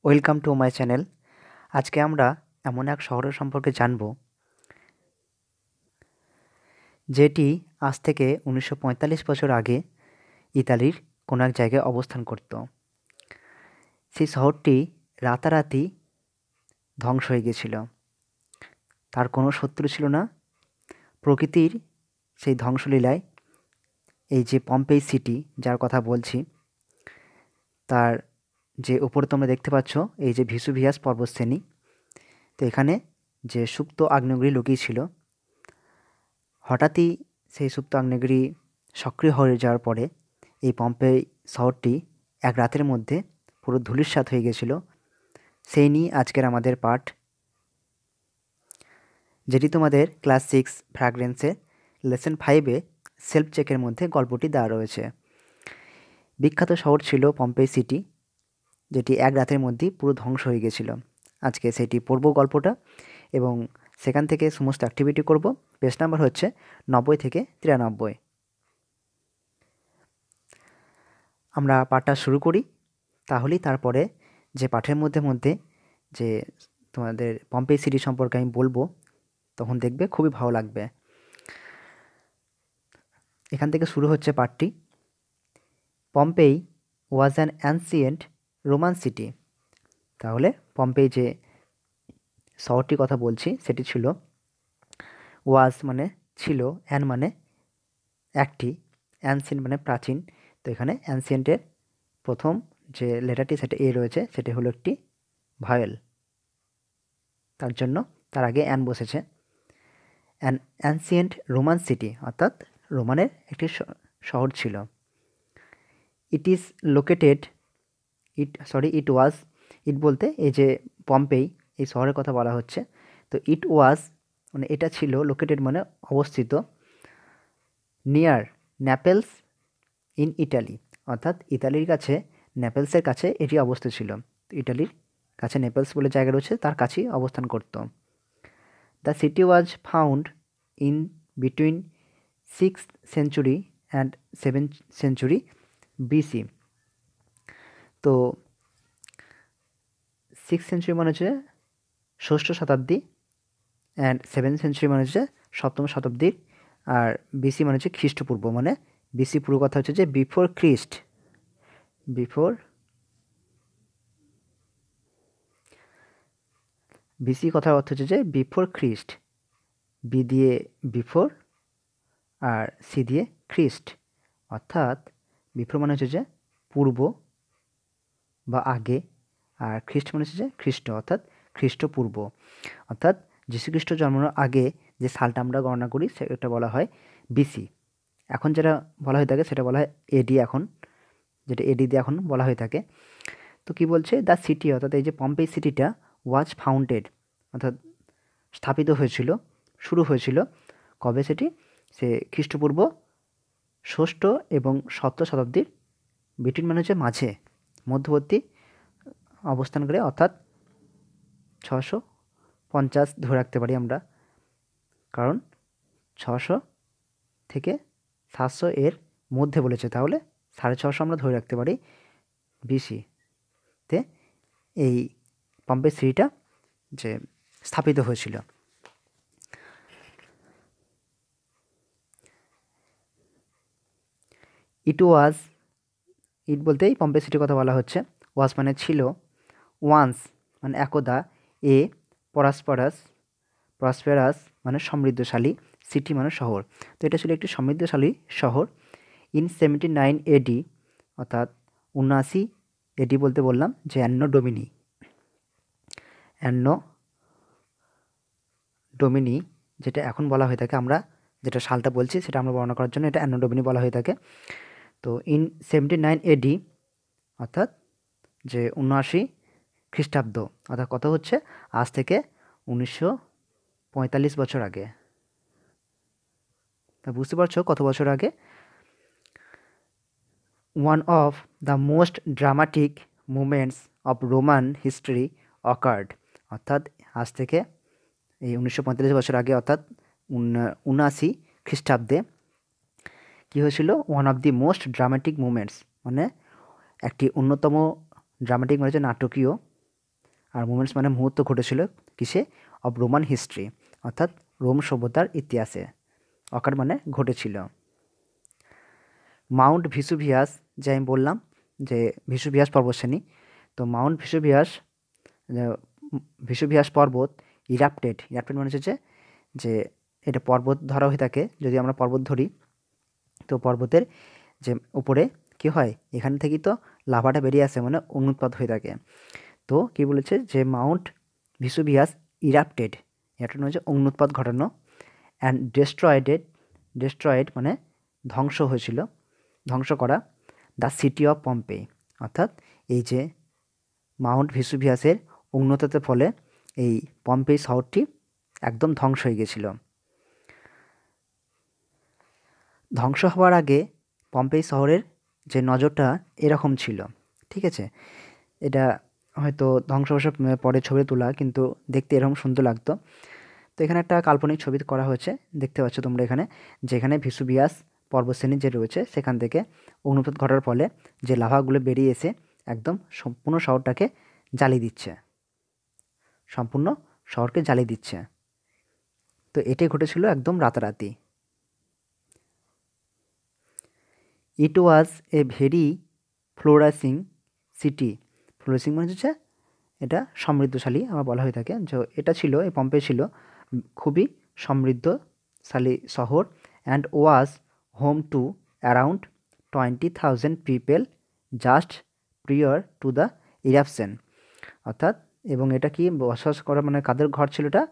Welcome to my channel. আজকে আমরা এমন এক শহরের সম্পর্কে জানব যেটি আজ থেকে ১৯৪৫ বছর আগে ইতালির কোনো এক জায়গায় অবস্থান করত। সেই শহরটি রাতারাতি ধ্বংস হয়ে গেছিল। তার কোনো শত্রু ছিল না। প্রকৃতির সেই ধ্বংসলীলায় এই যে পম্পেই সিটি যার কথা বলছি, তার যে উপরে তোমরা দেখতে পাচ্ছ এই যে ভিসুভিয়াস পর্বতশ্রেণী, তো এখানে যে সুপ্ত আগ্নেয়গিরি লুকিয়ে ছিল, হঠাৎই সেই সুপ্ত আগ্নেয়গিরি সক্রিয় হয়ে যাওয়ার পরে এই পম্পেই শহরটি এক রাতের মধ্যে পুরো ধূলিসাৎ হয়ে গেছিল। সেই নিয়ে আজকের আমাদের পাঠ, যেটি তোমাদের ক্লাস 6 ফ্র্যাগ্রেন্সে লেসন 5-এ সেলফ চেকের মধ্যে গল্পটি দেওয়া রয়েছে। বিখ্যাত শহর ছিল পম্পেই সিটি, যেটি এক রাতের মধ্যেই পুরো ধ্বংস হয়ে গেছিল। আজকে সেটি পড়ব গল্পটা, এবং সেখান থেকে সমস্ত অ্যাক্টিভিটি করব। পেজ নাম্বার হচ্ছে 90 থেকে 93। আমরা পাঠটা শুরু করি। তাহলেই তারপরে যে পাঠের মধ্যে যে তোমাদের পম্পেই সিটি সম্পর্কে আমি বলবো, তখন দেখবে খুবই ভালো লাগবে। এখান থেকে শুরু হচ্ছে পাঠটি। Pompeii was an ancient Roman city. তাহলে পম্পেই যে শহরটির কথা বলছি সেটি ছিল, ওয়াজ মানে ছিল, অ্যান মানে একটি, অ্যানসিয়েন্ট মানে প্রাচীন। তো এখানে অ্যানসিয়েন্টের প্রথম যে লেটারটি সেটা এ রয়েছে, সেটি হলো একটি ভায়েল, তার জন্য তার আগে অ্যান বসেছে। অ্যান অ্যানসিয়েন্ট রোমান সিটি অর্থাৎ রোমানের একটি শহর ছিল। ইট ইজ লোকেটেড, ইট ওয়াজ, ইট বলতে এই যে পম্পেই এই শহরের কথা বলা হচ্ছে। তো ইট ওয়াজ মানে এটা ছিল, লোকেটেড মানে অবস্থিত, নিয়ার ন্যাপেলস ইন ইটালি, অর্থাৎ ইতালির কাছে, নেপলসের কাছে এটি অবস্থিত ছিল। ইটালির কাছে নেপলস বলে জায়গা রয়েছে, তার কাছেই অবস্থান করত। The city was found in between 6th century and 7th century BC. তো 6th সেঞ্চুরি মানে হচ্ছে ষষ্ঠ শতাব্দী, অ্যান্ড 7th সেঞ্চুরি মানে হচ্ছে সপ্তম শতাব্দীর, আর বিসি মানে হচ্ছে খ্রিস্টপূর্ব, মানে বিসি পুরো কথা হচ্ছে যে বিফোর খ্রিস্ট, বিফোর, বিসি কথার অর্থ হচ্ছে যে বিফোর খ্রিস্ট, বি দিয়ে বিফোর আর সি দিয়ে খ্রিস্ট, অর্থাৎ বিফোর মানে হচ্ছে যে পূর্ব বা আগে, আর খ্রিস্ট মানে হচ্ছে যে খ্রিস্ট, অর্থাৎ খ্রিস্টপূর্ব। অর্থাৎ যীশুখ্রিস্ট জন্মানোর আগে যে সালটা আমরা গণনা করি সেটা বলা হয় বিসি। এখন যেটা বলা হয়ে থাকে সেটা বলা হয় এডি, এখন যেটা এডি দিয়ে এখন বলা হয়ে থাকে। তো কি বলছে, দ্য সিটি অর্থাৎ এই যে পম্পেই সিটিটা ওয়াজ ফাউন্ডেড অর্থাৎ স্থাপিত হয়েছিল, শুরু হয়েছিল কবে সেটি, সে খ্রিস্টপূর্ব ষষ্ঠ এবং সপ্তম শতাব্দীর বিটুইন মানে হচ্ছে মাঝে, মধ্যবর্তী অবস্থান করে, অর্থাৎ 650 ধরে রাখতে পারি আমরা, কারণ 600 থেকে 700 এর মধ্যে বলেছে, তাহলে 650 আমরা ধরে রাখতে পারি বিসিতে এই পম্পেই সিটিটা যে স্থাপিত হয়েছিল। ইট ওয়াজ, ইট বলতেই পম্পেই সিটির কথা বলা হচ্ছে, ওয়াজ মানে ছিল, ওয়ান্স মানে একদা, এ পরাসপারাস, প্রসপেরাস মানে সমৃদ্ধশালী, সিটি মানে শহর। তো এটা ছিল একটি সমৃদ্ধশালী শহর। ইন 79 এডি অর্থাৎ 79 এডি বলতে বললাম যে অ্যান্নো ডোমিনি, অ্যান্নো ডোমিনি যেটা এখন বলা হয়ে থাকে, আমরা যেটা সালটা বলছি সেটা আমরা বর্ণনা করার জন্য এটা অ্যান্নো ডোমিনি বলা হয়ে থাকে। তো ইন 79 এডি অর্থাৎ যে 79 খ্রিস্টাব্দ, অর্থাৎ কত হচ্ছে আজ থেকে 1945 বছর আগে। তা বুঝতে পারছো কত বছর আগে। One of the most dramatic moments of Roman history occurred, অর্থাৎ আজ থেকে এই 1945 বছর আগে, অর্থাৎ 79 খ্রিস্টাব্দে কী হয়েছিল, one of the most dramatic moments মানে একটি অন্যতম, ড্রামাটিক মানে হচ্ছে নাটকীয়, আর মোমেন্টস মানে মুহূর্ত ঘটেছিল কিসে, অব রোমান হিস্ট্রি, অর্থাৎ রোম সভ্যতার ইতিহাসে, অকার মানে ঘটেছিল। মাউন্ট ভিসুভিয়াস, যে আমি বললাম যে ভিসুভিয়াস পর্বতশ্রেণী, তো মাউন্ট ভিসুভিয়াস, ভিসুভিয়াস পর্বত ইরাপ্টেড মানে হচ্ছে যে এটা পর্বত ধরা হয়ে থাকে, যদি আমরা পর্বত ধরি তো পর্বতের যে উপরে কি হয়, এখান থেকেই তো লাভাটা বেরিয়ে আসে, মানে অগ্নুৎপাত হয়ে থাকে। তো কি বলেছে যে মাউন্ট ভিসুভিয়াস ইরাপ্টেড হচ্ছে অগ্নুৎপাত ঘটানো, অ্যান্ড ডেস্ট্রয়েড মানে ধ্বংস হয়েছিল, ধ্বংস করা দ্য সিটি অফ পম্পে, অর্থাৎ এই যে মাউন্ট ভিসুভিয়াসের অগ্নুৎপাতের ফলে এই পম্পেই শহরটি একদম ধ্বংস হয়ে গেছিল। ধ্বংস হওয়ার আগে পম্পেই শহরের যে নজরটা এরকম ছিল, ঠিক আছে। এটা হয়তো ধ্বংসাবশেষ পরে ছবি তোলা, কিন্তু দেখতে এরকম সুন্দর লাগতো। তো এখানে একটা কাল্পনিক ছবি করা হয়েছে, দেখতে পাচ্ছ তোমরা এখানে, যেখানে ভিসুভিয়াস পর্বতশ্রেণী যে রয়েছে সেখান থেকে অগ্নুৎপাত ঘটার ফলে যে লাভাগুলো বেরিয়ে এসে একদম সম্পূর্ণ শহরটাকে জ্বালিয়ে দিচ্ছে, সম্পূর্ণ শহরকে জ্বালিয়ে দিচ্ছে। তো এটাই ঘটেছিল একদম রাতারাতি। ইট ওয়াজ এ ভেরি ফ্লোরাসিং সিটি, ফ্লোরাসিং মানে হচ্ছে এটা সমৃদ্ধশালী আমার বলা হয়ে থাকে, যে এটা ছিল, এই পম্পে ছিল খুবই সমৃদ্ধশালী শহর, and was home to around 20,000 people just prior to the eruption, অর্থাৎ এবং এটা কি বসবাস করা মানে কাদের ঘর ছিল, এটা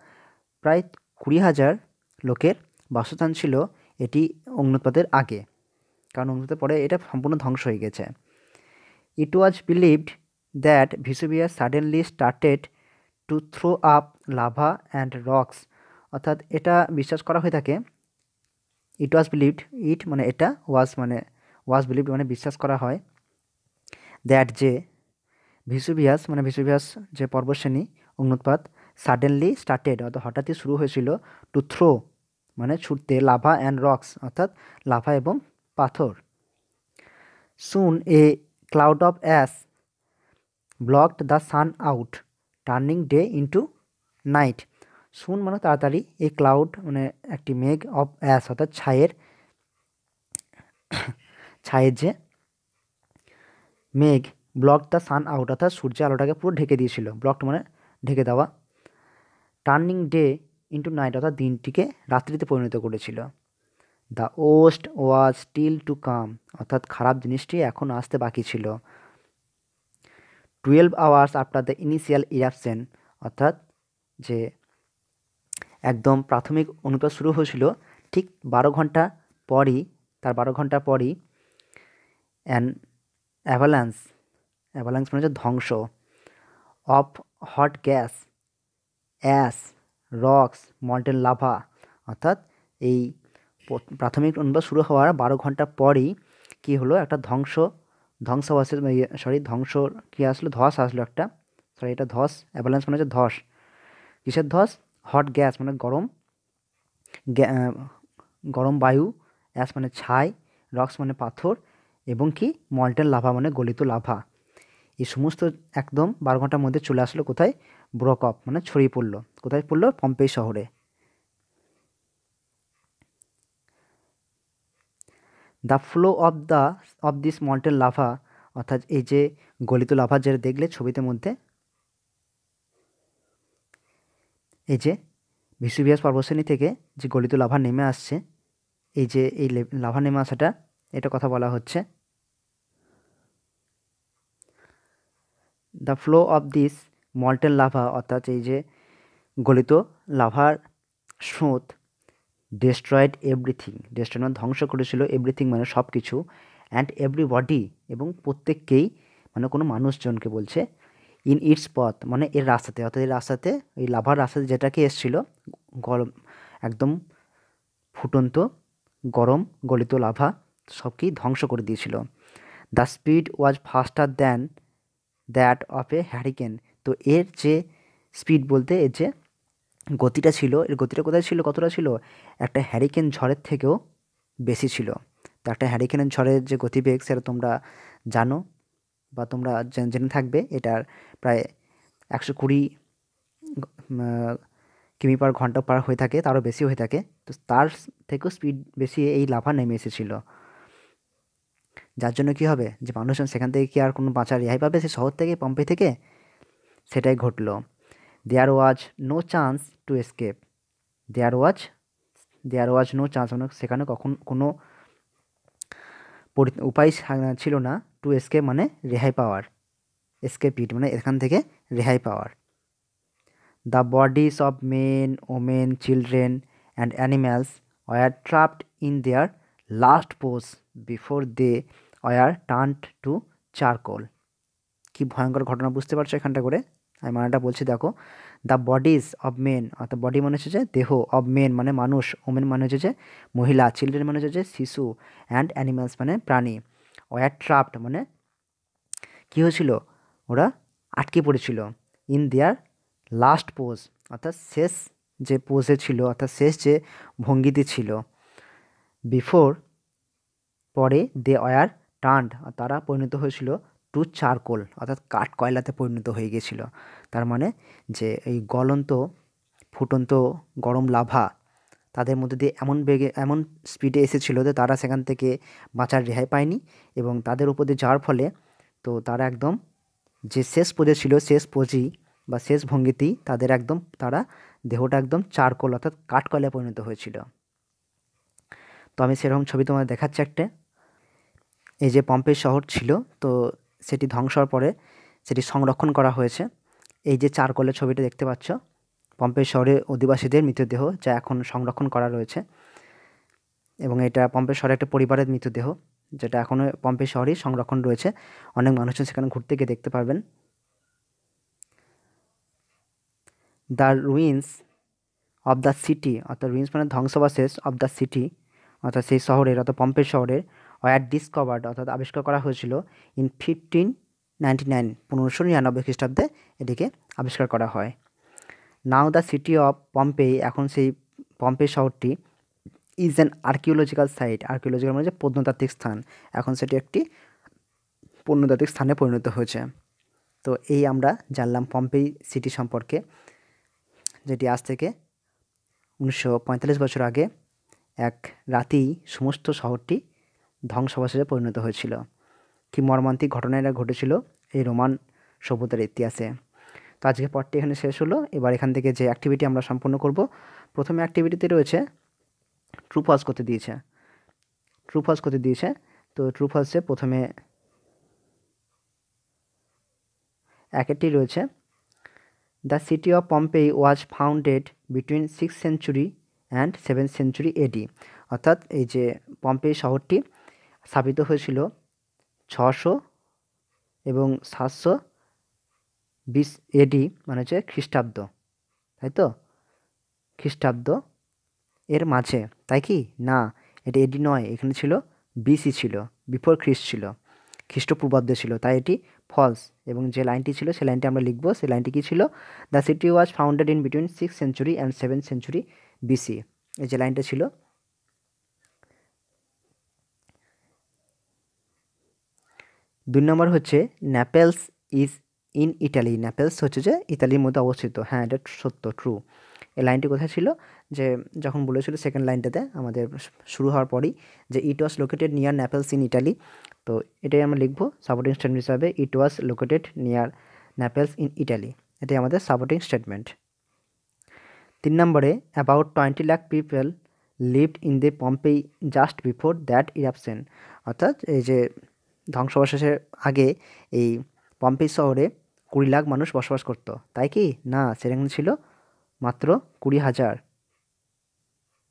প্রায় 20,000 লোকের বাসস্থান ছিল এটি অগ্নুৎপাতের আগে, কারণ অগ্নুৎপাতের পরে এটা সম্পূর্ণ ধ্বংস হয়ে গেছে। It was believed that Vesuvius suddenly started to throw up lava and rocks, অর্থাৎ এটা বিশ্বাস করা হয়ে থাকে, ইট ওয়াজ বিলিভড, ইট মানে এটা, ওয়াজ বিলিভড মানে বিশ্বাস করা হয়, দ্যাট যে ভিসুভিয়াস মানে ভিসুভিয়াস যে পর্বতশ্রেণী অগ্নুৎপাত সাডেনলি স্টার্টেড অর্থাৎ হঠাৎই শুরু হয়েছিল, টু থ্রো মানে ছুটতে, লাভা অ্যান্ড রক্স অর্থাৎ লাভা এবং পাথর। Soon a cloud of ash blocked the sun out, turning day into night. Soon মানে তাড়াতাড়ি, এই ক্লাউড মানে একটি মেঘ, অফ অ্যাশ অর্থাৎ ছায়ের যে মেঘ, ব্লক দ্য সান আউট অর্থাৎ সূর্যের আলোটাকে পুরো ঢেকে দিয়েছিল, ব্লকড মানে ঢেকে দেওয়া, টার্নিং ডে ইন্টু নাইট অর্থাৎ দিনটিকে রাত্রিতে পরিণত করেছিল। The worst was still to come অর্থাৎ খারাপ জিনিসটি এখন আসতে বাকি ছিল। 12 hours after the initial eruption অর্থাৎ যে একদম প্রাথমিক অনুপ্রবেশ শুরু হয়েছিল ঠিক 12 ঘন্টা পরই, তার 12 ঘন্টা পরই অ্যান অ্যাভালান্স মানে হচ্ছে ধ্বংস, of hot gas, ash, rocks, molten lava অর্থাৎ এই প্রাথমিক অনুপ্রবেশ শুরু হওয়ার 12 ঘন্টা পরই কী হলো, একটা ধ্বংস কী আসলো, ধস আসলো একটা, এটা ধস, অ্যাভালান্স মানে হচ্ছে ধস, কিসের ধস, হট গ্যাস মানে গরম বায়ু, অ্যাশ মানে ছাই, রক্স মানে পাথর, এবং কি মল্টেন লাভা মানে গলিত লাভা, এই সমস্ত একদম 12 ঘন্টার মধ্যে চলে আসলো কোথায়, ব্রোক অফ মানে ছড়িয়ে পড়লো, কোথায় পড়লো, পম্পেই শহরে। The flow of this molten lava অর্থাৎ এই যে গলিত লাভা যেটা দেখলে ছবিতে মধ্যে, এই যে ভিসুভিয়াস পর্বতশ্রেণী থেকে যে গলিত লাভা নেমে আসছে, এই যে এই লাভা নেমে আসাটা, এটা কথা বলা হচ্ছে। The flow of this molten lava অর্থাৎ এই যে গলিত লাভার স্রোত, ডেস্ট্রয়েড এভরিথিং, ডেস্ট্রয় মানে ধ্বংস করেছিল, এভরিথিং মানে সব কিছু, অ্যান্ড এভরিবডি এবং প্রত্যেককেই মানে কোনো মানুষজনকে বলছে, ইন ইটস পথ মানে এর রাস্তাতে, অর্থাৎ এই রাস্তাতে, এই লাভার রাস্তাতে যেটাকে এসছিল গরম একদম ফুটন্ত গরম গলিত লাভা সবকেই ধ্বংস করে দিয়েছিল। The speed was ফাস্টার than that of A hurricane, তো এর যে স্পিড বলতে এর যে গতিটা ছিল, এর গতিটা কোথায় ছিল, কতটা ছিল, একটা হ্যারিকেন ঝড়ের থেকেও বেশি ছিল। তো একটা হ্যারিকেনের ঝড়ের যে গতিবেগ সেটা তোমরা জানো বা তোমরা জেনে থাকবে, এটার প্রায় 120 কিমি পার ঘন্টা পার হয়ে থাকে, তারও বেশি হয়ে থাকে। তো তার থেকেও স্পিড বেশি এই লাভা নেমে এসেছিল, যার জন্য কি হবে যে মানুষজন সেখান থেকে কি আর কোনো বাঁচার রেহাই পাবে সে শহর থেকে, পম্পে থেকে? সেটাই ঘটলো। There was no chance to escape. There was no chance মানে সেখানে কখন কোনো উপায় ছিল না, টু এসকেপ মানে রেহাই পাওয়ার, এসকেপ ইট মানে এখান থেকে রেহাই পাওয়ার। The bodies of men, women, children and animals were trapped in their last pose before they were turned to charcoal. কি ভয়ঙ্কর ঘটনা, বুঝতে পারছো এখানটা করে? আমি মানেটা বলছি দেখো। দ্য বডিজ অফ মেন, অর্থাৎ বডি মানে হচ্ছে যে দেহ, অফ মেন মানে মানুষ, ওমেন মানে হচ্ছে যে মহিলা, চিলড্রেন মানে হচ্ছে যে শিশু, অ্যান্ড অ্যানিমালস মানে প্রাণী। ওয়ার ট্রাপড মানে কী হয়েছিল, ওরা আটকে পড়েছিল। ইন দেয়ার লাস্ট পোজ অর্থাৎ শেষ যে পোজে ছিল, অর্থাৎ শেষ যে ভঙ্গিতে ছিল। বিফোর পরে দে ওয়ার টার্নড তারা পরিণত হয়েছিল টু চারকোল অর্থাৎ কাঠ কয়লাতে পরিণত হয়ে গিয়েছিল। তার মানে যে এই গলন্ত ফুটন্ত গরম লাভা তাদের মধ্যে দিয়ে এমন বেগে এমন স্পিডে এসেছিলো যে তারা সেখান থেকে বাঁচার রেহাই পায়নি, এবং তাদের উপর দিয়ে যাওয়ার ফলে তো তারা একদম যে শেষ পোজে ছিল, শেষ পোজি বা শেষ ভঙ্গিতেই তাদের একদম তারা দেহটা একদম চারকোল অর্থাৎ কাঠকয়লায় পরিণত হয়েছিল। তো আমি সেরকম ছবি তোমাদের দেখাচ্ছি একটা। এই যে পম্পেই শহর ছিল, তো সেটি ধ্বংস হওয়ার পরে সেটি সংরক্ষণ করা হয়েছে। এই যে চারকোলের ছবিটা দেখতে পাচ্ছ, পম্পেই শহরে অধিবাসীদের মৃতদেহ যা এখন সংরক্ষণ করা রয়েছে, এবং এটা পম্পেই শহরে একটা পরিবারের মৃতদেহ যেটা এখনও পম্পেই শহরেই সংরক্ষণ রয়েছে। অনেক মানুষজন সেখানে ঘুরতে গিয়ে দেখতে পারবেন। The ruins of the city অর্থাৎ রুইন্স মানে ধ্বংসাবশেষ, অফ দ্য সিটি অর্থাৎ সেই শহরের অর্থাৎ পম্পেই শহরের, ওয়ার ডিসকভার্ড অর্থাৎ আবিষ্কার করা হয়েছিল ইন 1599 1599 খ্রিস্টাব্দে এটিকে আবিষ্কার করা হয়। Now the city of Pompeii এখন সেই পম্পেই শহরটি is an archaeological site, archaeological মানে যে প্রত্নতাত্ত্বিক স্থান, এখন সেটি একটি প্রত্নতাত্ত্বিক স্থানে পরিণত হয়েছে। তো এই আমরা জানলাম পম্পেই সিটি সম্পর্কে, যেটি আজ থেকে 1945 বছর আগে এক রাতেই সমস্ত শহরটি ধ্বংসাবশেষে পরিণত হয়েছিল। কি মর্মান্তিক ঘটনা এটা ঘটেছিল এই রোমান সভ্যতার ইতিহাসে। তো আজকে পড়টি এখানে শেষ হলো। এবার এখান থেকে যে অ্যাক্টিভিটি আমরা সম্পন্ন করব, প্রথমে অ্যাক্টিভিটিতে রয়েছে ট্রু ফলস করতে দিয়েছে, তো ট্রু ফলসে প্রথমে একটি রয়েছে, the city of Pompeii was founded between 6th century and 7th century AD, অর্থাৎ এই যে পম্পেই শহরটি স্থাপিত হয়েছিল 600 এবং 720 এডি মানে হচ্ছে খ্রিস্টাব্দ, তাই তো? খ্রিস্টাব্দ এর মাঝে, তাই কি না? এটি এডি নয়, এখানে ছিল বিসি ছিল, বিফোর খ্রিস্ট ছিল, খ্রিস্টপূর্বাব্দে ছিল, তাই এটি ফলস। এবং যে লাইনটি ছিল সেই লাইনটি আমরা লিখবো, সেই লাইনটি কী ছিল? The city was founded in between 6th century and 7th century BC, এই যে লাইনটা ছিল। 2 নম্বর হচ্ছে Naples is in Italy, Naples হচ্ছে যে ইতালির মধ্যে অবস্থিত। হ্যাঁ, এটা সত্য, ট্রু। এই লাইনটি কোথায় ছিল? যে যখন বলেছিল সেকেন্ড লাইনটাতে আমাদের শুরু হওয়ার পরই যে it was located near Naples in Italy, তো এটাই আমরা লিখবো সাপোর্টিং স্টেটমেন্ট হিসাবে, it was located near Naples in Italy, এটাই আমাদের সাপোর্টিং স্টেটমেন্ট। 3 নম্বরে about 20 lakh people lived in the Pompeii just before that eruption, অর্থাৎ এই যে ধ্বংসাবশেষের আগে এই পম্পেই শহরে 20 লাখ মানুষ বসবাস করতো, তাই কি না? সেখানে ছিল মাত্র 20,000,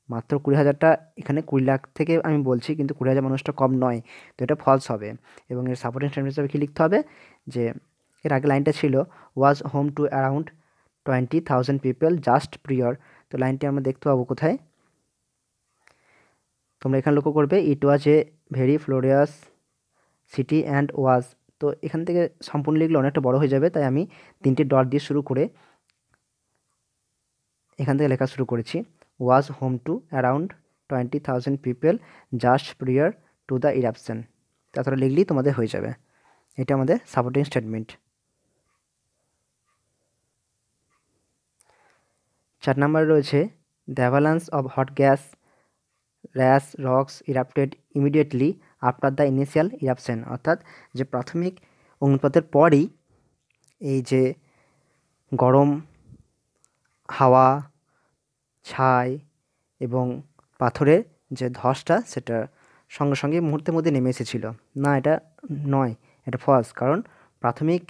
মাত্র 20,000টা, এখানে 20 লাখ থেকে আমি বলছি কিন্তু 20,000 মানুষটা কম নয়, তো এটা ফলস হবে। এবং এর সাপোর্টিং স্টেটমেন্ট হিসাবে কী লিখতে হবে? যে এর আগে লাইনটা ছিল was home to around 20,000 people just prior, তো লাইনটি আমরা দেখতে পাবো কোথায়? তোমরা এখানে লক্ষ্য করবে, it was a very glorious city and was, তো এখান থেকে সম্পূর্ণ লিখলে অনেকটা বড় হয়ে যাবে, তাই আমি 3টে ডট দিয়ে শুরু করে এখান থেকে লেখা শুরু করেছি, was home to around 20,000 people just prior to the eruption, তাছাড়া লিখলেই তোমাদের হয়ে যাবে। এটা আমাদের সাপোর্টিং স্টেটমেন্ট। 4 নম্বরে রয়েছে the avalanche of hot gas rash rocks erupted immediately after the initial eruption, অর্থাৎ যে প্রাথমিক অগ্নুৎপাতের পরই এই যে গরম হাওয়া, ছাই এবং পাথরের যে ধসটা সেটা সঙ্গে সঙ্গে মুহূর্তের মধ্যে নেমে এসেছিল। না, এটা নয়, এটা ফলস, কারণ প্রাথমিক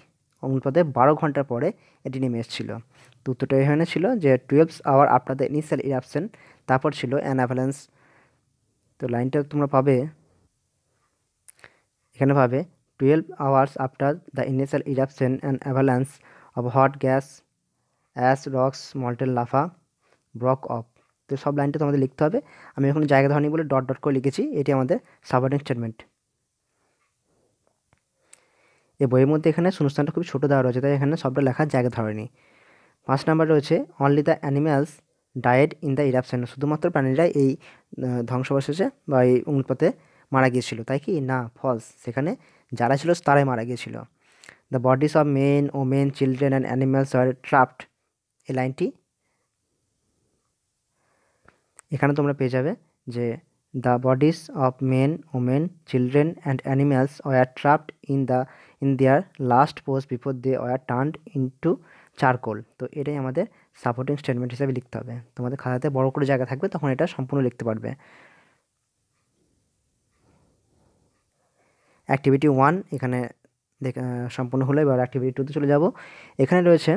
অগ্নুৎপাতে 12 ঘন্টা পরে এটি নেমে এসেছিল। তো উত্তরটা এখানে ছিল যে 12 hour after the initial eruption, তারপর ছিল অ্যান অ্যাভালান্স। তো লাইনটা তোমরা পাবে, এখানে পাবে 12 hours after the initial eruption an avalanche of hot gas ash rocks molten lava Brock of. তো সব লাইনটা তোমাদের লিখতে হবে। আমি এখন জায়গা ধরনি বলে ডট ডট করে লিখেছি, এটি আমাদের সাবঅর্ডিনেট স্টেটমেন্ট। এই বইয়ের মধ্যে এখানে শূন্যস্থানটা খুবই ছোটো দেওয়া রয়েছে, তাই এখানে সবটা লেখার জায়গা ধরেনি। 5 নাম্বার রয়েছে only the animals died in the eruption, শুধুমাত্র প্রাণীরা এই ধ্বংসাবশেষে বা এই অগ্নুৎপাতে মারা গিয়েছিল, তাই কি না? ফলস, সেখানে যারা ছিল তারাই মারা গিয়েছিল। The bodies of men women children and animals are trapped, এই লাইনটি এখানে তোমরা পেয়ে যাবে যে the bodies of men women children and animals were trapped in their last post before they were turned into charcoal. তো এটাই আমাদের সাপোর্টিং স্টেটমেন্ট হিসেবে লিখতে হবে। তোমাদের খাতাতে বড় করে জায়গা থাকবে, তখন এটা সম্পূর্ণ লিখতে পারবে। অ্যাক্টিভিটি 1 এখানে সম্পূর্ণ হলো। এবার অ্যাক্টিভিটি 2তে চলে যাব। এখানে রয়েছে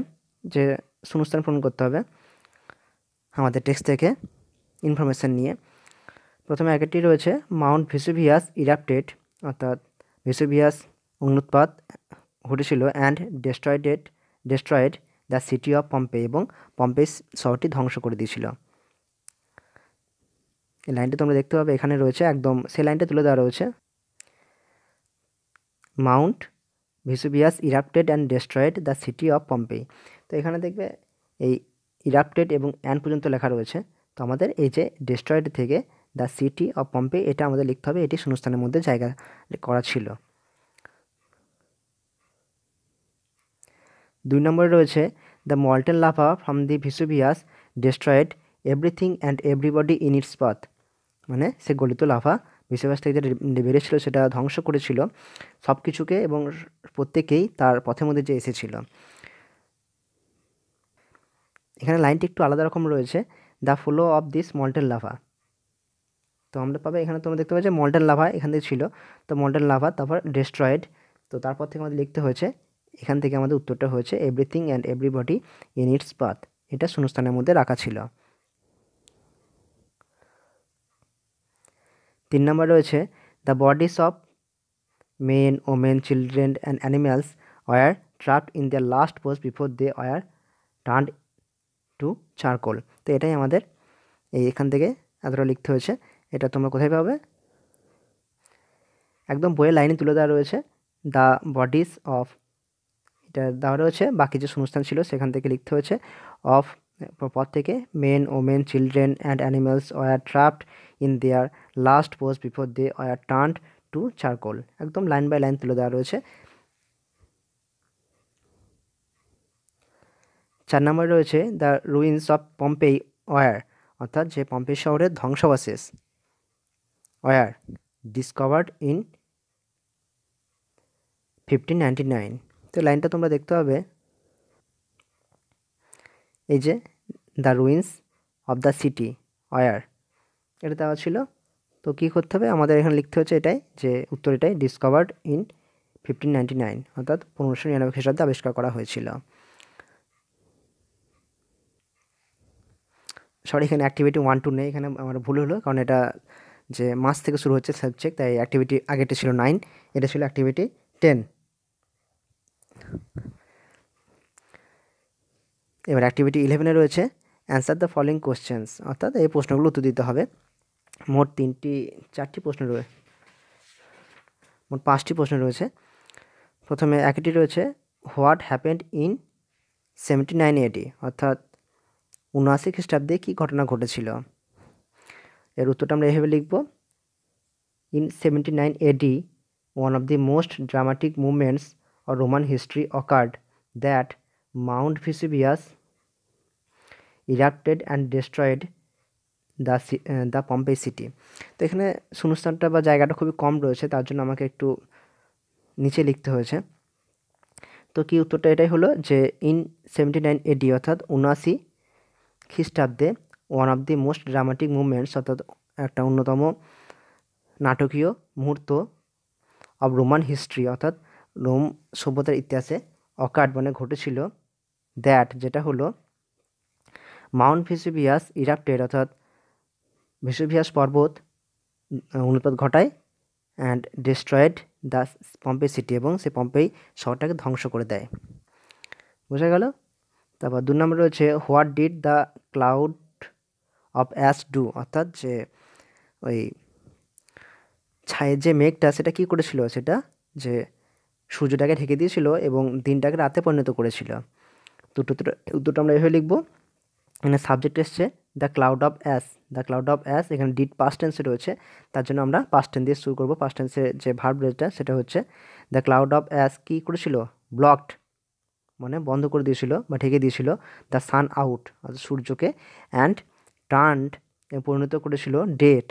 যে শূন্যস্থান পূরণ করতে হবে আমাদের টেক্সট থেকে ইনফরমেশান নিয়ে। প্রথমে একটি রয়েছে মাউন্ট ভেসুভিয়াস ইরাপ্টেড, অর্থাৎ ভেসুভিয়াস অগ্নুৎপাত ঘটেছিল and destroyed the city of Pompey, এবং পম্পে শহরটি ধ্বংস করে দিয়েছিল। এই লাইনটা তোমরা দেখতে পাবে এখানে রয়েছে, একদম সেই লাইনটা তুলে দেওয়া রয়েছে। Mount Vesuvius erupted and destroyed the city of Pompeii. তো এখানে দেখবে এই ইরাপ্টেড এবং অ্যান্ড পর্যন্ত লেখা রয়েছে। তো আমাদের এই যে ডেস্ট্রয়েড থেকে দ্য সিটি অফ পম্পে, এটা আমাদের লিখতে হবে, এটি শূন্যস্থানের মধ্যে জায়গা করা ছিল। 2 নম্বরে রয়েছে the molten lava from the Vesuvius destroyed everything and everybody in its path, মানে সে গলিত লাভা ভেসুভিয়াস থেকে যেটা বেরিয়েছিল সেটা ধ্বংস করেছিল সব কিছুকে এবং প্রত্যেকেই তার পথের মধ্যে যে এসেছিল। এখানে লাইনটি একটু আলাদা রকম রয়েছে, the flow of this molten lava. তো আমরা পাবে এখানে তোমরা দেখতে পাচ্ছ মল্টেন লাভা এখান থেকে ছিল, তো মল্টেন লাভা তারপর ডেস্ট্রয়েড, তো তারপর থেকে আমাদের লিখতে হয়েছে, এখান থেকে আমাদের উত্তরটা হয়েছে everything and everybody in its path, এটা শূন্যস্থানের মধ্যে রাখা ছিল। 3 নম্বর রয়েছে the bodies of men women children and animals were trapped in the last post before they were turned to charcoal. তো এটাই আমাদের এখান থেকে এতটা লিখতে হয়েছে। এটা তোমরা কোথায় পাবে? একদম বইয়ের লাইনে তুলে দেওয়া রয়েছে দ্য বডিজ অফ, এটা দেওয়া রয়েছে, বাকি যে শূন্যস্থান ছিল সেখান থেকে লিখতে হয়েছে অফ পর থেকে men women children and animals were trapped in their last post before they were turned to charcoal, একদম লাইন বাই লাইন তুলে দেওয়া রয়েছে। 4 নম্বরে রয়েছে the ruins of Pompeii were, অর্থাৎ যে পম্পে শহরের ধ্বংসাবশেষ ওয়ার ডিসকভার্ড ইন 1599। তো লাইনটা তোমরা দেখতে পাবে, এই যে the ruins of the city were, এটা দেওয়া ছিল। তো কী করতে হবে আমাদের এখানে লিখতে হচ্ছে এটাই, যে উত্তর এটাই ডিসকভার্ড ইন 1599, অর্থাৎ 1599 খ্রিস্টাব্দে আবিষ্কার করা হয়েছিল। সরি, এখানে অ্যাক্টিভিটি 1 2 নেই, এখানে আমার ভুল হলো, কারণ এটা যে মাস থেকে শুরু হচ্ছে সাবজেক্ট, তাই অ্যাক্টিভিটি আগেটা ছিল 9, এটা ছিল অ্যাক্টিভিটি 10। এবার অ্যাক্টিভিটি 11-এ রয়েছে অ্যান্সার দ্য ফলোয়িং কোশ্চেন্স, অর্থাৎ এই প্রশ্নগুলো উত্তর দিতে হবে। মোট 4টি প্রশ্ন রয়েছে, মোট 5টি প্রশ্ন রয়েছে। প্রথমে একটি রয়েছে হোয়াট হ্যাপেন্ড ইন 79 AD, অর্থাৎ 79 খ্রিস্টাব্দে কী ঘটনা ঘটেছিল। এর উত্তরটা আমরা এভাবে লিখব, in 79 AD one of the most dramatic movements of Roman history occurred, that Mount Vesuvius erupted and destroyed the Pompeii city. তো এখানে শূন্যস্থানটা বা জায়গাটা খুবই কম রয়েছে, তার জন্য আমাকে একটু নিচে লিখতে হয়েছে। তো কি উত্তরটা এটাই হলো যে ইন 79 AD অর্থাৎ 79 খ্রিস্টাব্দে one of the most dramatic movements অর্থাৎ একটা অন্যতম নাটকীয় মুহূর্ত অব রোমান হিস্ট্রি অর্থাৎ রোম সভ্যতার ইতিহাসে অকার্ড মানে ঘটেছিল, দ্যাট যেটা হলো মাউন্ট ভেসুভিয়াস ইরাপ্টেড অর্থাৎ ভেসুভিয়াস পর্বত অনুৎপাত ঘটায় and destroyed the Pompeii city এবং সে পম্পেই শহরটাকে ধ্বংস করে দেয়। বোঝা গেল? তারপর 2 নম্বর রয়েছে what did the cloud of ash do অর্থাৎ যে ওই ছায়ের যে মেঘটা সেটা কী করেছিল, সেটা যে সূর্যটাকে ঢেকে দিয়েছিল এবং দিনটাকে রাতে পরিণত করেছিল। উত্তরটা আমরা এভাবে লিখব। এখানে সাবজেক্ট এসছে the cloud of ash, the cloud of ash, এখানে ডিড পাস্ট টেন্সে রয়েছে, তার জন্য আমরা পাস্ট টেন্স দিয়ে শুরু করবো। পাস্ট টেন্সের যে ভার্ব রয়েছে সেটা হচ্ছে দ্য ক্লাউড অফ অ্যাশ কী করেছিল, ব্লকড মানে বন্ধ করে দিয়েছিল বা ঢেকে দিয়েছিল দ্য সান আউট অর্থাৎ সূর্যকে, অ্যান্ড টার্নড পরিণত করেছিল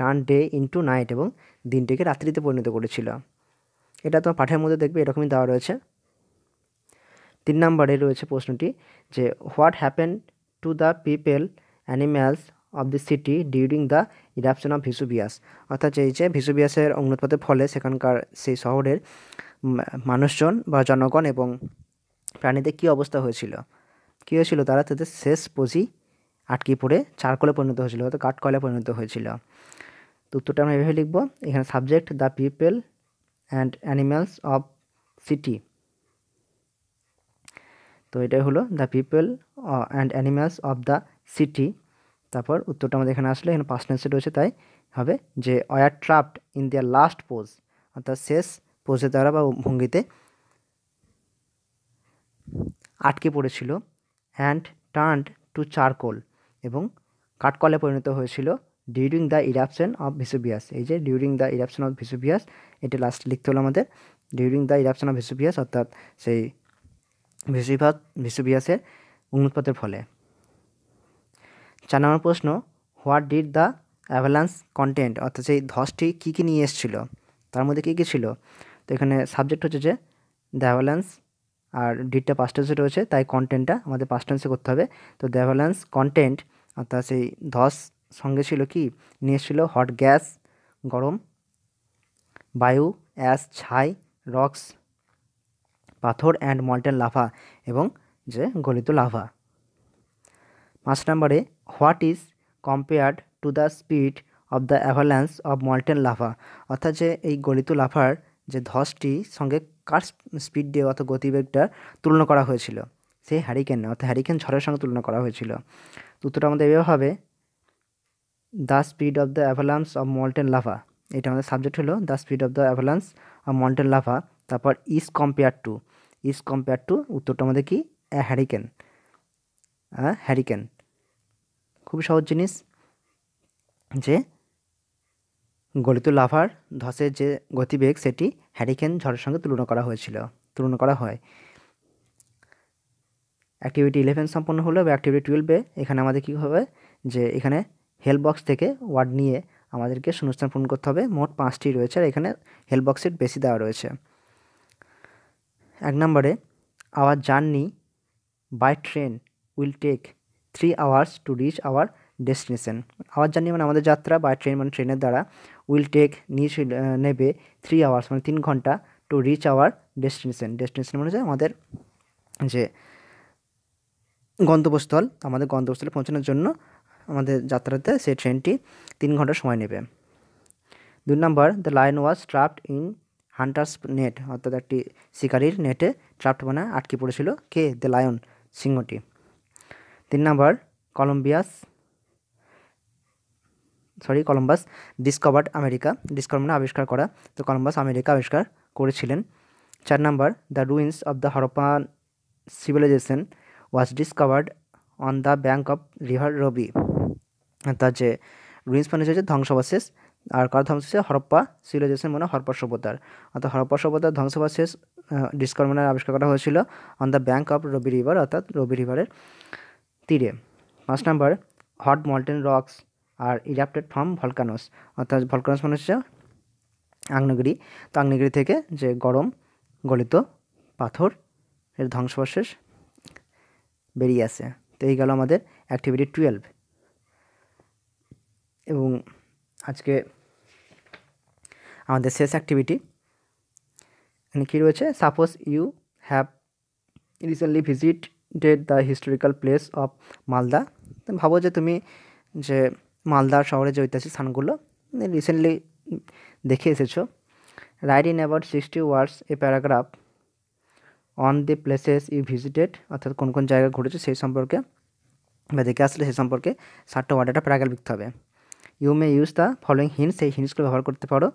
টার্ন ডে ইনটু নাইট এবং দিনটিকে রাত্রিতে পরিণত করেছিল। এটা তোমার পাঠের মধ্যে দেখবে এরকমই দেওয়া রয়েছে। 3 নম্বরে রয়েছে প্রশ্নটি যে what happen to the people animals of the city during the eruption of Vesuvius অর্থাৎ এই যে ভেসুভিয়াসের অগ্নুৎপাতের ফলে সেখানকার সেই শহরের মানুষজন বা জনগণ এবং প্রাণীদের কী অবস্থা হয়েছিল, কী হয়েছিল, তারা তাদের শেষ পুঁজি আটকে পড়ে চারকোলে পরিণত হয়েছিল অর্থাৎ কাঠকয়লায় পরিণত হয়েছিল। তো উত্তরটা আমরা এভাবে লিখব। এখানে subject the people and animals of city, তো এটাই হলো the people and animals of the city. তারপর উত্তরটা আমাদের এখানে আসলে এখানে পাস্ট টেন্সে রয়েছে, তাই হবে যে were trapped in their last pose অর্থাৎ শেষ পোজের দ্বারা বা ভঙ্গিতে আটকে পড়েছিল, অ্যান্ড টার্নড টু চারকোল এবং কাঠকলে পরিণত হয়েছিল during the eruption of Vesuvius. এই যে during the eruption of Vesuvius এটা লাস্টে লিখতে হলো আমাদের, during the eruption of Vesuvius অর্থাৎ সেই ভেসুভিয়াসের অগ্নুৎপাতের ফলে। 4 নম্বর প্রশ্ন what did the avalanche content অর্থাৎ সেই ধসটি কী কী নিয়ে এসেছিল, তার মধ্যে কী কী ছিল। তো এখানে সাবজেক্ট হচ্ছে যে দ্য অ্যাভালান্স আর ডিডটা পাস্ট টেন্সে রয়েছে, তাই কন্টেন্টটা আমাদের পাস্ট টেন্সে করতে হবে। তো দ্য অ্যাভালান্স কন্টেন্ট অর্থাৎ সেই ধস সঙ্গে ছিল কি, নিয়ে এসেছিল হট গ্যাস গরম, বায়ু, অ্যাশ ছাই, রক্স পাথর, অ্যান্ড মল্টেন লাভা এবং যে গলিত লাভা। 5 নম্বরে what is compared to the speed of the avalanche of molten lava অর্থাৎ যে এই গলিত লাভার যে ধসটি সঙ্গে কার স্পিড দিয়ে অর্থাৎ গতিবেগটা তুলনা করা হয়েছিল, সেই হ্যারিকেন অর্থাৎ হ্যারিকেন ঝড়ের সঙ্গে তুলনা করা হয়েছিল। উত্তরটা আমাদের এভাবে হবে the speed of the avalanche of molten lava, এটা আমাদের সাবজেক্ট হলো the speed of the avalanche of molten lava. তারপর ইজ কম্পেয়ার টু উত্তরটা আমাদের কি, হ্যারিকেন, হ্যারিকেন খুবই সহজ জিনিস যে গলিত লাভার ধসের যে গতিবেগ সেটি হ্যারিকেন ঝড়ের সঙ্গে তুলনা করা হয়। অ্যাক্টিভিটি 11 সম্পন্ন হলো এবং অ্যাক্টিভিটি 12-এ এখানে আমাদের কী হবে যে এখানে হেল্প বক্স থেকে ওয়ার্ড নিয়ে আমাদেরকে শূন্যস্থান পূরণ করতে হবে। মোট 5টি রয়েছে আর এখানে হেল্প বক্সের বেশি দেওয়া রয়েছে। 1 নম্বরে our journey by train will take 3 hours to reach our destination. Our journey মানে আমাদের যাত্রা, বাই ট্রেন মানে ট্রেনের দ্বারা, উইল টেক নেবে 3 hours মানে 3 ঘন্টা টু রিচ আওয়ার ডেস্টিনেশন মানে হচ্ছে আমাদের যে গন্তব্যস্থল, আমাদের গন্তব্যস্থলে পৌঁছানোর জন্য আমাদের যাত্রাতে সেই ট্রেনটি 3 ঘন্টা সময় নেবে। 2 number the lion was trapped in hunters net অর্থাৎ একটি শিকারির নেটে ট্রাপড মানে আটকে পড়েছিল কে, দ্য লায়ন সিংহটি। 3 number Columbus discovered America, discover মানে আবিষ্কার করা, তো কলম্বাস আমেরিকা আবিষ্কার করেছিলেন। 4 number the ruins of the Harappan civilisation was discovered on the bank of river Ravi অর্থাৎ যে রুইন্স মানে হচ্ছে ধ্বংসাবশেষ, আর কার ধ্বংসাবশেষ, হরপ্পা সিভিলাইজেশন মানে হরপ্পা সভ্যতার, অর্থাৎ হরপ্পা সভ্যতার ধ্বংসাবশেষ ডিসকভার মানে আবিষ্কার করা হয়েছিল on the bank of Rabi river অর্থাৎ রবি রিভারের তীরে। 5 number, hot molten rocks R ইরাপ্টেড from volcanoes, অর্থাৎ ভলকানোস মানে হচ্ছে আগ্নেয়গিরি। তো আগ্নেয়গিরি থেকে যে গরম গলিত পাথর এর ধ্বংসাবশেষ বেরিয়ে আসে। তো এই গেল আমাদের অ্যাক্টিভিটি 12। এবং আজকে আমাদের শেষ অ্যাক্টিভিটি এখানে কী রয়েছে, suppose you have recently visited the historical place of Malda. ভাবো যে তুমি যে মালদা শহরে যে ঐতিহাসিক স্থানগুলো রিসেন্টলি দেখে এসেছো। Write in about 60 words a paragraph on the places you visited, অর্থাৎ কোন কোন জায়গা ঘুরেছে সেই সম্পর্কে বা দেখে আসলে সেই সম্পর্কে 60টা ওয়ার্ড একটা প্যারাগ্রাফ লিখতে হবে। You may use the following hints, এই হিন্টসগুলো ব্যবহার করতে পারো।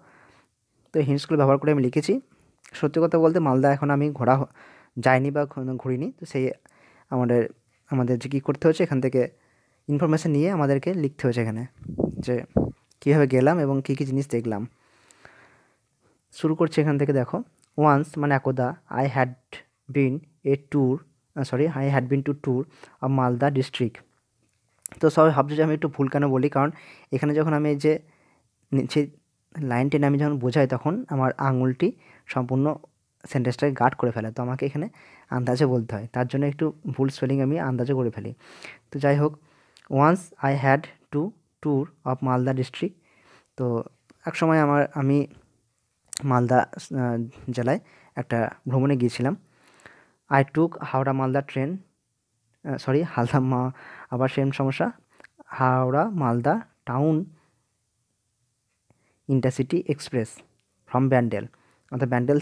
তো এই হিন্টসগুলো ব্যবহার করে আমি লিখেছি। সত্যি কথা বলতে মালদা এখন আমি যাইনি বা ঘুরিনি। তো সেই আমাদের যে কী করতে হচ্ছে, এখান থেকে ইনফরমেশান নিয়ে আমাদেরকে লিখতে হয়েছে এখানে যে কীভাবে গেলাম এবং কী কী জিনিস দেখলাম। শুরু করছি এখান থেকে, দেখো। ওয়ান্স মানে একদা, I had been to tour of Malda district. তো সবাই ভাবছে যে আমি একটু ভুল কেন বলি, কারণ এখানে যখন আমি যে নিচে লাইন টেনে আমি যখন বোঝাই তখন আমার আঙুলটি সম্পূর্ণ সেন্টেন্সটাকে গার্ড করে ফেলে। তো আমাকে এখানে আন্দাজে বলতে হয়, তার জন্য একটু ভুল স্পেলিং আমি আন্দাজে করে ফেলি। তো যাই হোক, once I had to tour of Malda district. তো এক সময় আমি মালদা জেলায় একটা ভ্রমণে গিয়েছিলাম। I took Howrah Malda train, আবার সেম সমস্যা, Howrah Malda town intercity express from Bandel, অর্থাৎ ব্যান্ডেল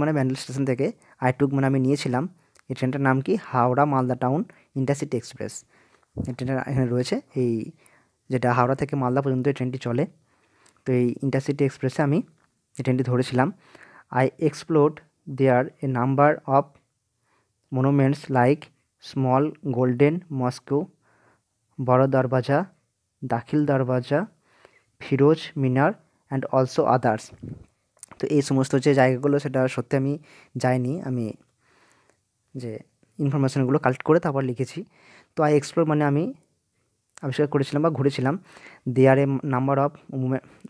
মানে ব্যান্ডেল স্টেশন থেকে আই টুক মানে আমি নিয়েছিলাম। এই ট্রেনটার নাম কি, Howrah Malda town intercity express. এই ট্রেনটা এখানে রয়েছে, এই যেটা হাওড়া থেকে মালদা পর্যন্ত এই ট্রেনটি চলে। তো এই ইন্টারসিটি এক্সপ্রেসে আমি এই ট্রেনটি ধরেছিলাম। I explored there a number of monuments like small golden mosque, বড় Darwaza, Dakhil Darwaza, Firoz Minar and also others. তো এই সমস্ত যে জায়গাগুলো সেটা সত্যি আমি যাইনি, আমি যে ইনফরমেশানগুলো কালেক্ট করে তারপর লিখেছি। তো আই এক্সপ্লোর মানে আমি আবিষ্কার করেছিলাম বা ঘুরেছিলাম। দেয়ার এ নাম্বার অফ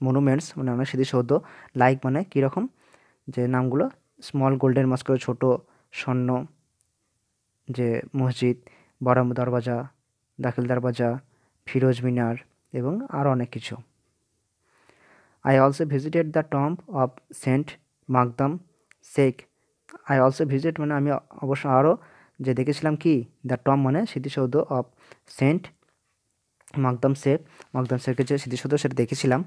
মনুমেন্টস মানে অনেক স্মৃতিসৌধ, লাইক মানে কীরকম, যে নামগুলো স্মল গোল্ডেন মস্কো ছোট স্বর্ণ যে মসজিদ, বড় দরবাজা, দাখিল দরবাজা, ফিরোজ মিনার এবং আরও অনেক কিছু। I also visited the tomb of saint Makhdum Sheikh. I also visit মানে আমি অবশ্য আরও যে দেখেছিলাম কি, দ্য টম্ব মানে স্মৃতিসৌধ অফ সেন্ট মাকদাম শেখের যে স্মৃতিসৌধ সেটা দেখেছিলাম।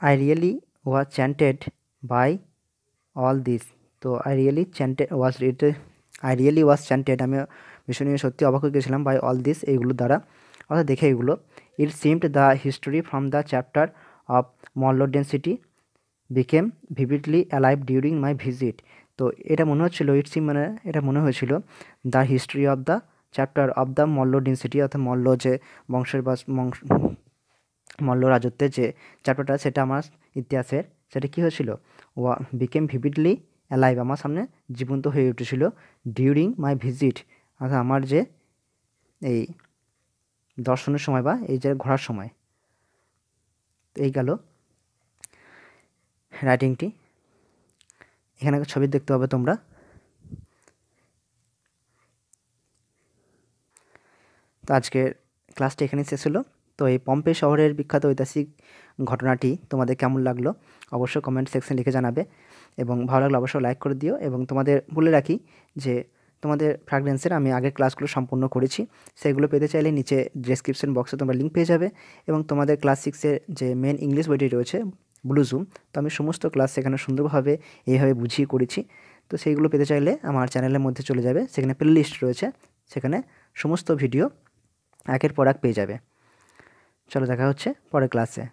I really was chanted by all this. তো আই রিয়েলি ওয়াজ চ্যান্টেড আমি ভীষণই সত্যি অবাক হয়ে গেছিলাম বাই অল দিস এইগুলোর দ্বারা, অর্থাৎ দেখে এগুলো। ইট seemed the history from the chapter of Malla density became vividly alive during my visit. তো এটা মনে হচ্ছিলো, মানে এটা মনে হয়েছিল the history of the chapter of the Malla density, অর্থাৎ মল্ল যে মল্ল রাজত্বের যে চ্যাপ্টারটা সেটা আমার ইতিহাসের, সেটা কী হয়েছিল, বিকেম ভিভিডলি অ্যালাইভ আমার সামনে জীবন্ত হয়ে উঠেছিল ডিউরিং মাই ভিজিট, অর্থাৎ আমার যে এই দর্শনের সময় বা এই যে ঘোরার সময়। এই গেল রাইটিংটি। এখানে ছবি দেখতে হবে তোমরা। তো আজকের ক্লাসটি এখানেই শেষ হলো। তো এই পম্পে শহরের বিখ্যাত ঐতিহাসিক ঘটনাটি তোমাদের কেমন লাগলো অবশ্যই কমেন্ট সেকশনে লিখে জানাবে, এবং ভালো লাগলে অবশ্যই লাইক করে দিও। এবং তোমাদের বলে রাখি যে তোমাদের ফ্র্যাগরেন্সের আমি আগের ক্লাসগুলো সম্পূর্ণ করেছি, সেগুলো পেতে চাইলে নিচে ডেসক্রিপশন বক্সে তোমরা লিঙ্ক পেয়ে যাবে। এবং তোমাদের ক্লাস 6-এর যে মেন ইংলিশ বইটি রয়েছে ব্লু জুম, তো আমি সমস্ত ক্লাস সেখানে সুন্দরভাবে এইভাবে বুঝিয়ে করেছি। তো সেইগুলো পেতে চাইলে আমার চ্যানেলের মধ্যে চলে যাবে, সেখানে প্লে লিস্ট রয়েছে, সেখানে সমস্ত ভিডিও একের পর এক পেয়ে যাবে। চলো দেখা হচ্ছে পরের ক্লাসে।